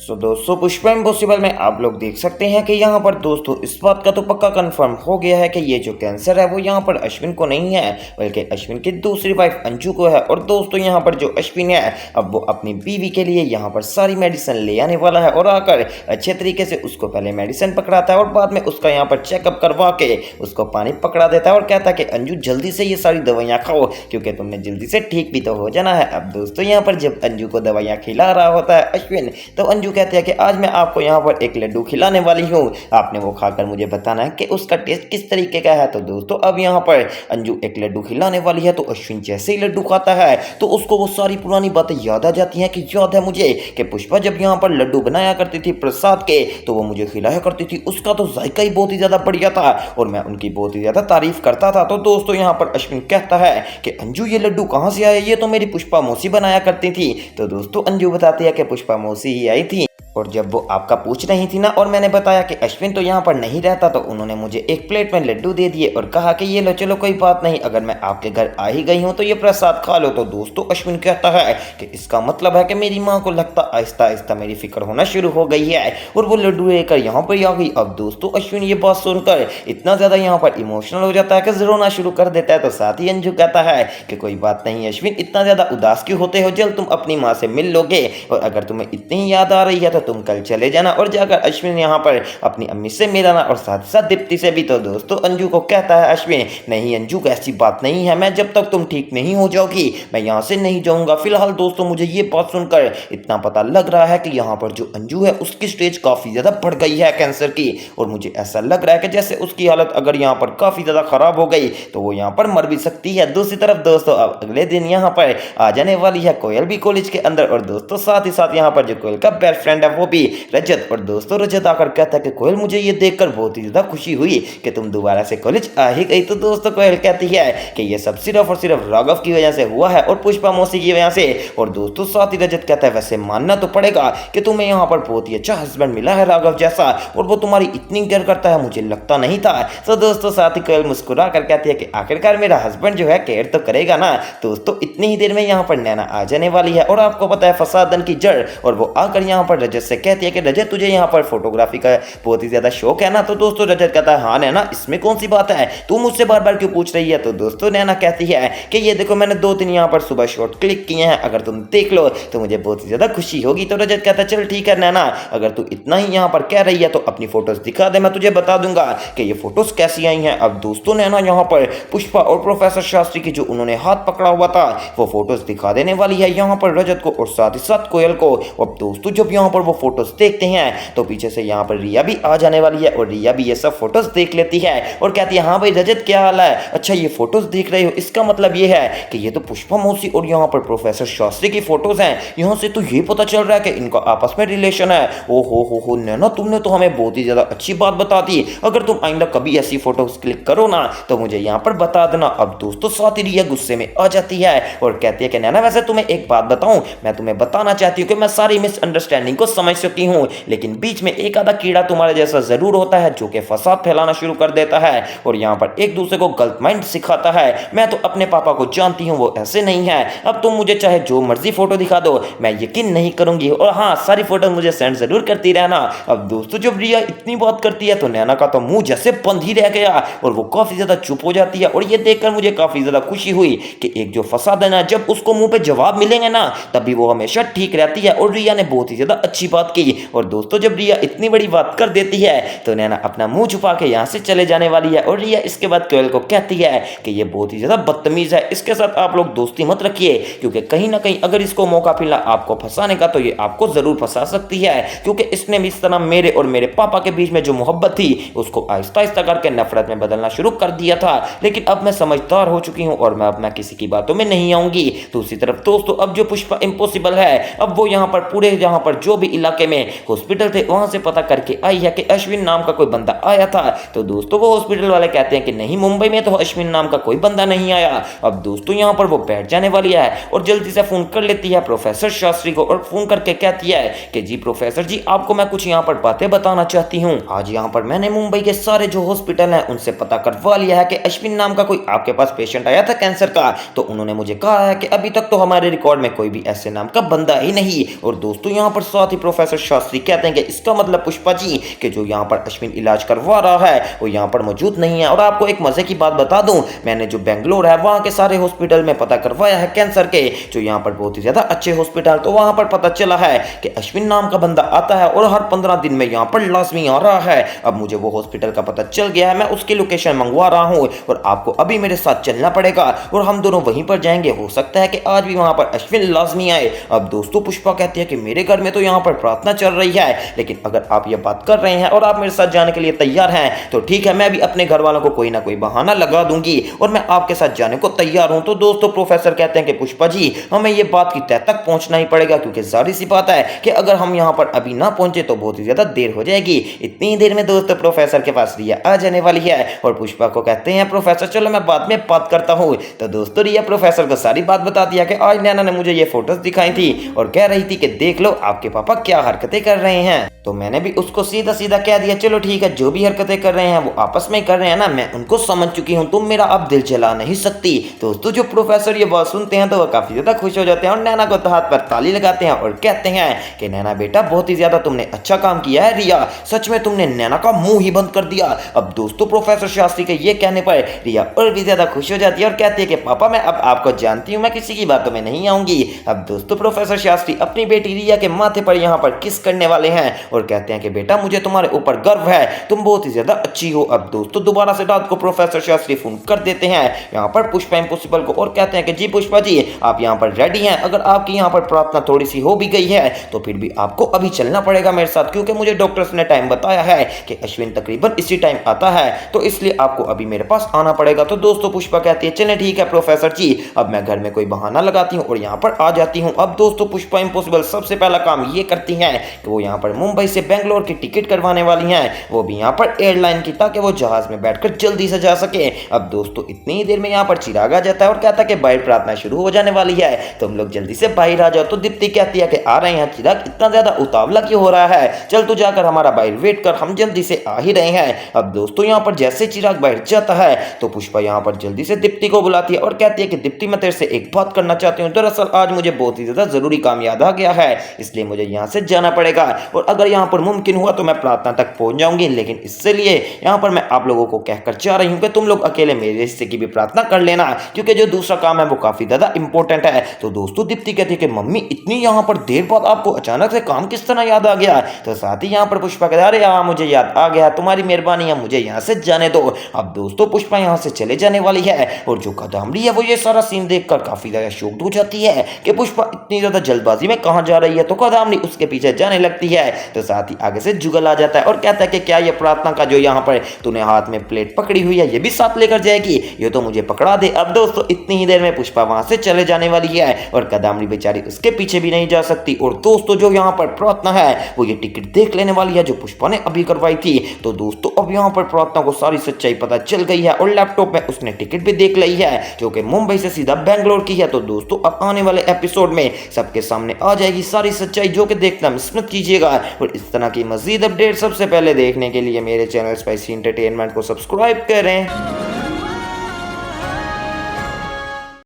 दोस्तों पुष्पा इम्पॉसिबल में आप लोग देख सकते हैं कि यहाँ पर दोस्तों इस बात का तो पक्का कंफर्म हो गया है कि ये जो कैंसर है वो यहाँ पर अश्विन को नहीं है बल्कि अश्विन की दूसरी वाइफ अंजू को है। और दोस्तों यहाँ पर जो अश्विन है अब वो अपनी बीवी के लिए यहाँ पर सारी मेडिसिन ले आने वाला है और आकर अच्छे तरीके से उसको पहले मेडिसिन पकड़ाता है और बाद में उसका यहाँ पर चेकअप करवा के उसको पानी पकड़ा देता है और कहता है कि अंजू जल्दी से ये सारी दवाइयाँ खाओ क्योंकि तुमने जल्दी से ठीक भी तो हो जाना है। अब दोस्तों यहाँ पर जब अंजू को दवाइयाँ खिला रहा होता है अश्विन तो अंजू कहते हैं कि आज मैं आपको यहाँ पर एक लड्डू खिलाने वाली हूँ, आपने वो खाकर मुझे बताना है कि उसका टेस्ट किस तरीके का है। तो दोस्तों अब यहाँ पर अंजू एक लड्डू खिलाने वाली है तो अश्विन जैसे ही लड्डू खाता है तो उसको वो सारी पुरानी बातें याद आ जाती हैं कि याद है मुझे कि पुष्पा जब यहाँ पर लड्डू बनाया करती थी प्रसाद के तो वो मुझे खिलाया करती थी, उसका तो जायका ही बहुत ही ज़्यादा बढ़िया था और मैं उनकी बहुत ही ज़्यादा तारीफ करता था। तो दोस्तों यहाँ पर अश्विन कहता है कि अंजू ये लड्डू कहाँ से आया, ये तो मेरी पुष्पा मौसी बनाया करती थी। तो दोस्तों अंजू बताती है कि पुष्पा मौसी ही आई थी और जब वो आपका पूछ रही थी ना और मैंने बताया कि अश्विन तो यहाँ पर नहीं रहता तो उन्होंने मुझे एक प्लेट में लड्डू दे दिए और कहा कि ये लो, चलो कोई बात नहीं, अगर मैं आपके घर आ ही गई हूँ तो ये प्रसाद खा लो। तो दोस्तों अश्विन कहता है कि इसका मतलब है कि मेरी माँ को लगता आहिस्ता आहिस्ता मेरी फिक्र होना शुरू हो गई है और वो लड्डू लेकर यहाँ पर आ गई। अब दोस्तों अश्विन ये बात सुनकर इतना ज़्यादा यहाँ पर इमोशनल हो जाता है कि रोना शुरू कर देता है। तो साथ ही अंजू कहता है कि कोई बात नहीं अश्विन, इतना ज़्यादा उदास क्यों होते हो, जल्द तुम अपनी माँ से मिल लोगे और अगर तुम्हें इतनी याद आ रही है तो तुम कल चले जाना और जाकर अश्विन यहाँ पर अपनी अम्मी से मिलाना और साथ साथ दीप्ति से भी। तो दोस्तों अंजू को कहता है अश्विन, नहीं अंजू ऐसी बात नहीं है, मैं जब तक तुम ठीक नहीं हो जाओगी मैं यहाँ से नहीं जाऊँगा। फिलहाल दोस्तों मुझे ये बात सुनकर इतना पता लग रहा है कि यहाँ पर जो अंजू है उसकी स्टेज काफ़ी ज़्यादा बढ़ गई है कैंसर की और मुझे ऐसा लग रहा है कि जैसे उसकी हालत अगर यहाँ पर काफ़ी ज़्यादा ख़राब हो गई तो वो यहाँ पर मर भी सकती है। दूसरी तरफ दोस्तों अब अगले दिन यहाँ पर आ जाने वाली है कोयल भी कॉलेज के अंदर और दोस्तों साथ ही साथ यहाँ पर जो कोयल का बेस्ट फ्रेंड है वो भी रजत। और दोस्तों रजत आकर कहता है कि कोयल मुझे ये देखकर बहुत ही ज़्यादा खुशी हुई कि तुम दोबारा से कॉलेज आ ही गई। तो दोस्तों कोयल कहती है कि ये सब सिर्फ और सिर्फ राघव की वजह से हुआ है और पुष्पा मौसी की वजह से। और दोस्तों साथ ही रजत कहता है वैसे मानना तो पड़ेगा कि तुम्हें यहाँ पर बहुत ही अच्छा हस्बैंड मिला है राघव जैसा और वो तुम्हारी इतनी केयर करता है, मुझे लगता नहीं था। तो दोस्तों साथ ही कोयल मुस्कुरा कर कहती है कि आखिरकार मेरा हस्बैंड जो है केयर तो करेगा ना। दोस्तों इतनी ही देर में यहाँ पर नैना आ जाने वाली है और आपको पता है फसादन की जड़, और वो आकर यहाँ पर रजत से कहती है कि रजत तुझे यहाँ पर फोटोग्राफी का बहुत ही ज्यादा शौक है ना। तो दोस्तों रजत कहता है हाँ नैना, इसमें कौन सी बात है, तू मुझसे बार बार क्यों पूछ रही है। तो दोस्तों नैना कहती है कि ये देखो मैंने 2-3 यहाँ पर सुबह शॉट क्लिक किए हैं, अगर तुम देख लो तो मुझे बहुत ही ज्यादा खुशी होगी। तो रजत कहता है चल ठीक है नैना, अगर तू इतना ही यहाँ पर कह रही है तो अपनी फोटोज दिखा दे, मैं तुझे बता दूंगा कि ये फोटोज कैसी आई हैं। अब दोस्तों नैना यहाँ पर पुष्पा और प्रोफेसर शास्त्री की जो उन्होंने हाथ पकड़ा हुआ था वो फोटोज दिखा देने वाली है यहाँ पर रजत को और साथ ही साथ कोयल को। अब दोस्तों जब यहाँ पर वो फोटोज देखते हैं तो पीछे से यहाँ पर रिया भी आ जाने वाली है और रिया भी ये सब फोटोज देख लेती है और कहती है हाँ भाई रजत क्या हाल है, अच्छा ये फोटोज देख रहे हो, इसका मतलब ये है कि ये तो पुष्पा मौसी और यहाँ पर प्रोफेसर शास्त्री की फोटोज हैं, यहाँ से तो ये पता चल रहा है कि इनका आपस में रिलेशन है। ओ हो नैना, तुमने तो हमें बहुत ही ज्यादा अच्छी बात बता दी, अगर तुम आइंदा कभी ऐसी फोटोज क्लिक करो ना तो मुझे यहाँ पर बता देना। अब दोस्तों साथ ही रिया गुस्से में आ जाती है और कहती है कि नैना वैसे तुम्हें एक बात बताऊं, मैं तुम्हें बताना चाहती हूँ कि मैं सारी मिसअंडरस्टैंडिंग को समझ चुकी हूँ, लेकिन बीच में एक आधा कीड़ा तुम्हारे जैसा जरूर होता है जो कि फसाद फैलाना शुरू कर देता है और यहाँ पर एक दूसरे को गलत माइंड सिखाता है। मैं तो अपने पापा को जानती हूँ, वो ऐसे नहीं है। अब तुम मुझे चाहे जो मर्जी फोटो दिखा दो, मैं यकीन नहीं करूंगी और हाँ सारी फोटो मुझे सेंड जरूर करती रहना। अब दोस्तों जब रिया इतनी बात करती है तो नैना का तो मुंह जैसे बंद ही रह गया और वो काफी ज्यादा चुप हो जाती है और ये देखकर मुझे काफी ज्यादा खुशी हुई कि एक जो फसाद है ना, जब उसको मुंह पे जवाब मिलेंगे ना तभी वो हमेशा ठीक रहती है और रिया ने बहुत ही ज्यादा अच्छी बात की। और दोस्तों जब रिया इतनी बड़ी बात कर देती है तो नैना अपना मुंह छुपा के यहाँ से चले जाने वाली है और रिया इसके बाद कोयल को कहती है कि ये बहुत ही ज्यादा बदतमीज है, इसके साथ आप लोग दोस्ती मत रखिए क्योंकि कहीं ना कहीं अगर इसको मौका मिला आपको फंसाने का तो ये आपको जरूर फंसा सकती है, क्योंकि इसने इस तरह मेरे और मेरे पापा के बीच में जो मोहब्बत थी उसको आहिस्ता आहिस्ता करके नफरत में बदलना शुरू कर दिया था। लेकिन अब मैं समझदार हो चुकी हूँ और मैं अब मैं किसी की बातों में नहीं आऊंगी। दूसरी तरफ दोस्तों अब जो पुष्पा इम्पॉसिबल है अब वो यहाँ पर पूरे यहाँ पर जो भी इलाके में हॉस्पिटल थे वहां से पता करके आई है कि अश्विन नाम का कोई बंदा आया था। तो दोस्तों वो हॉस्पिटल वाले कहते हैं कि नहीं, मुंबई में तो अश्विन नाम का कोई बंदा नहीं आया। अब दोस्तों यहाँ पर वो बैठ जाने वाली है और जल्दी से फोन कर लेती है प्रोफेसर शास्त्री को और फोन करके कहती है कि जी प्रोफेसर जी, आपको मैं कुछ यहाँ पर बातें बताना चाहती हूँ। आज यहाँ पर मैंने मुंबई के सारे जो हॉस्पिटल हैं उनसे पता करवा लिया है कि अश्विन नाम का कोई आपके पास पेशेंट आया था कैंसर का, तो उन्होंने मुझे कहा है कि अभी तक तो हमारे रिकॉर्ड में कोई भी ऐसे नाम का बंदा ही नहीं। और दोस्तों यहाँ पर साथ ही प्रोफेसर शास्त्री कहते हैं कि इसका मतलब पुष्पा जी कि जो यहाँ पर अश्विन इलाज करवा रहा है वो यहाँ पर मौजूद नहीं है। और आपको एक मजे की बात बता दूं, मैंने जो बेंगलोर है वहाँ के सारे हॉस्पिटल में पता करवाया है कैंसर के, जो यहाँ पर बहुत ही ज्यादा अच्छे हॉस्पिटल, तो वहाँ पर पता चला है कि अश्विन नाम का बंदा आता है और हर 15 दिन में यहाँ पर लाजमी आ रहा है। अब मुझे वो हॉस्पिटल का पता चल गया है, मैं उसकी लोकेशन मंगवा रहा हूँ और आपको अभी मेरे साथ चलना पड़ेगा और हम दोनों वहीं पर जाएंगे। हो सकता है कि आज भी वहां पर अश्विन लाजमी आए। अब दोस्तों पुष्पा कहती है कि मेरे घर में तो यहाँ पर प्रार्थना चल रही है, लेकिन अगर आप ये बात कर रहे हैं और आप मेरे साथ जाने के लिए तैयार हैं तो ठीक है, मैं भी अपने घर वालों को कोई ना कोई बहाना लगा दूंगी और मैं आपके साथ जाने को तैयार हूं। तो दोस्तों प्रोफेसर कहते हैं कि पुष्पा जी हमें ये बात की तह तक पहुंचना ही पड़ेगा, क्योंकि जाहिर सी बात है कि अगर हम यहाँ पर अभी ना पहुंचे तो बहुत ही ज्यादा देर हो जाएगी। इतनी देर में दोस्तों प्रोफेसर के पास रिया आ जाने वाली है और पुष्पा को कहते हैं प्रोफेसर चलो मैं बाद में बात करता हूँ। तो दोस्तों रिया प्रोफेसर को सारी बात बता दिया कि आज नैना ने मुझे ये फोटोज दिखाई थी और कह रही थी कि देख लो आपके पापा क्या हरकतें कर रहे हैं। तो मैंने भी उसको सीधा सीधा कह दिया चलो ठीक है, जो भी हरकतें कर रहे हैं वो आपस में कर रहे हैं ना, मैं उनको समझ चुकी हूँ, तुम मेरा अब दिल जला नहीं सकती। दोस्तों जो प्रोफेसर ये बात सुनते हैं तो वो काफी ज्यादा खुश हो जाते हैं और नैना को तो हाथ पर ताली लगाते हैं और कहते हैं कि नैना बेटा बहुत ही ज्यादा तुमने अच्छा काम किया है रिया, सच में तुमने नैना का मुंह ही बंद कर दिया। अब दोस्तों प्रोफेसर शास्त्री के ये कहने पर रिया और भी ज्यादा खुश हो जाती है और कहती है कि पापा मैं अब आपको जानती हूँ, मैं किसी की बातों में नहीं आऊंगी। अब दोस्तों प्रोफेसर शास्त्री अपनी बेटी रिया के माथे पर यहाँ पर किस करने वाले हैं और कहते हैं कि बेटा मुझे तुम्हारे ऊपर गर्व है, तुम बहुत ही ज्यादा अच्छी हो। अब दोस्तों दोबारा से रात को प्रोफेसर शास्त्री फोन कर देते हैं यहाँ पर पुष्पा इम्पॉसिबल को और कहते हैं कि जी पुष्पा जी आप यहाँ पर रेडी हैं, अगर आपकी यहाँ पर प्रार्थना थोड़ी सी हो भी गई है तो फिर भी आपको अभी चलना पड़ेगा मेरे साथ, क्योंकि मुझे डॉक्टर्स ने टाइम बताया है कि अश्विन तकरीबन इसी टाइम आता है, तो इसलिए आपको अभी मेरे पास आना पड़ेगा। तो दोस्तों पुष्पा कहती है चलें ठीक है प्रोफेसर जी, अब मैं घर में कोई बहाना लगाती हूँ और यहाँ पर आ जाती हूँ। अब दोस्तों पुष्पा इम्पॉसिबल सबसे पहला काम ये करती हैं कि वो यहाँ पर मुंबई से बेंगलोर की टिकट करवाने वाली हैं, वो भी यहाँ पर एयरलाइन की, ताकि वो जहाज में बैठकर जल्दी से जा सके। अब दोस्तों इतनी ही देर में यहाँ पर चिराग आ जाता है और कहता है कि बाहर प्रार्थना शुरू हो जाने वाली है, तुम लोग जल्दी से बाहर आ जाओ। तो दीप्ति कहती है कि आ रहे हैं। चिराग इतना ज्यादा उतावला क्यों हो रहा है, चल तू जाकर हमारा बाहर वेट कर, हम जल्दी से आ ही रहे हैं। अब दोस्तों यहाँ पर जैसे चिराग बाहर जाता है तो पुष्पा यहाँ पर जल्दी से दीप्ति को बुलाती है और कहती है कि दीप्ति मैं तेरे से एक बात करना चाहती हूँ, दरअसल आज मुझे बहुत ही ज्यादा जरूरी काम याद आ गया है, इसलिए मुझे यहाँ से जाना पड़ेगा और अगर यहाँ पर मुमकिन हुआ तो मैं प्रार्थना तक पहुंच जाऊंगी, लेकिन इससे लिए यहाँ पर मैं आप लोगों को कहकर जा रही हूँ कि तुम लोग अकेले मेरे हिस्से की भी प्रार्थना कर लेना, क्योंकि जो दूसरा काम है वो काफी ज्यादा इंपॉर्टेंट है। तो दोस्तों दीप्ति कहती है कि मम्मी इतनी यहाँ पर देर बाद आपको अचानक से काम किस तरह याद आ गया। तो साथ ही यहाँ पर पुष्पा कहता है अरे हाँ मुझे याद आ गया, तुम्हारी मेहरबानी है, मुझे यहाँ से जाने दो। अब दोस्तों पुष्पा यहाँ से चले जाने वाली है और जो कादम्बरी है वो ये सारा सीन देखकर काफी ज्यादा शॉक्ड हो जाती है कि पुष्पा इतनी ज्यादा जल्दबाजी में कहाँ जा रही है। तो कादम्बरी उसके पीछे जाने लगती है तो साथ ही आगे से जुगल आ जाता है और कहता है कि क्या ये प्रार्थना का जो यहाँ पर तूने हाथ में प्लेट पकड़ी हुई है ये भी साथ लेकर जाएगी, ये तो मुझे पकड़ा दे। अब दोस्तों इतनी ही देर में पुष्पा वहां से चले जाने वाली है और कादम्बरी बेचारी उसके पीछे भी नहीं जा सकती। और दोस्तों जो यहाँ पर प्रार्थना है वो ये टिकट देख लेने वाली है जो पुष्पा ने अभी करवाई थी। तो दोस्तों अब यहाँ पर प्रार्थना को सारी सच्चाई पता चल गई है और लैपटॉप में उसने टिकट भी देख ली है जो कि मुंबई से सीधा बेंगलोर की है। तो दोस्तों अब आने वाले एपिसोड में सबके सामने आ जाएगी सारी सच्चाई, जो कि देखना मिस मत कीजिएगा। और इस तरह की मजीद अपडेट सबसे पहले देखने के लिए मेरे चैनल स्पाइसी एंटरटेनमेंट को सब्सक्राइब करें।